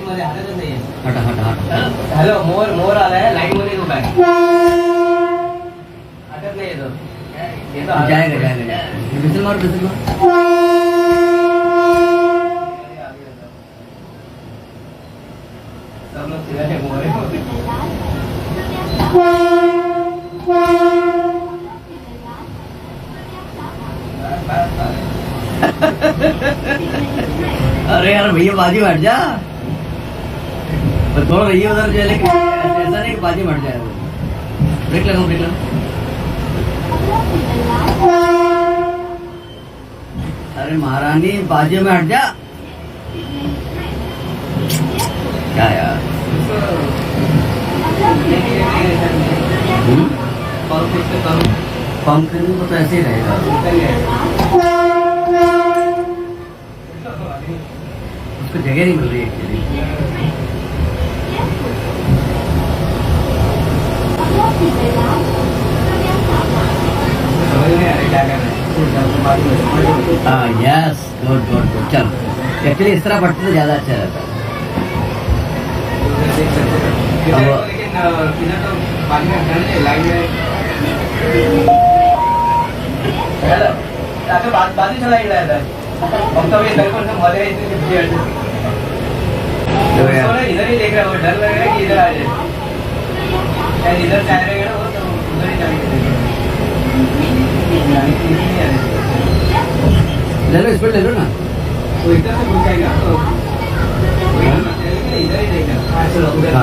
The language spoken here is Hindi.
मध्ये हालतच नाहीये. हटा हटा हटा हॅलो मोर मोर आलाय लाईन मध्ये उभा आहे. हालत नाही येतो. येतो हालत. जाएगा जाएगा जाएगा बिसल मार सब लोग सीधा है मोर है. अरे यार भैया बाजी हट जा तो थोड़ा भैया उधर जो है लेकिन ऐसा नहीं कि बाजी हट जाए वो ब्रेक लगाओ ब्रेक लगाओ अरे महारानी बाजी में हट जा क्या यार पंप करने को तो ऐसे ही रहेगा उसको जगह नहीं मिल रही एक्चुअली हाँ यस गुड गुड गुड चलो एक्चुअली इस तरह पढ़ते तो ज़्यादा अच्छा रहता है लेकिन इधर तो पानी में हटना नहीं लाइन में आता बाजू चला इकडे आता हम तो इधर को मजा इतनी भीड़ है इधर ही देख रहा है डर लग रहा है कि इधर आ जाए शायद इधर जा रहे हैं वो तो उधर ही जाएंगे ले लो स्पीड ले लो ना वो इधर से घुस जाएगा तो इधर ही देखना चलो उधर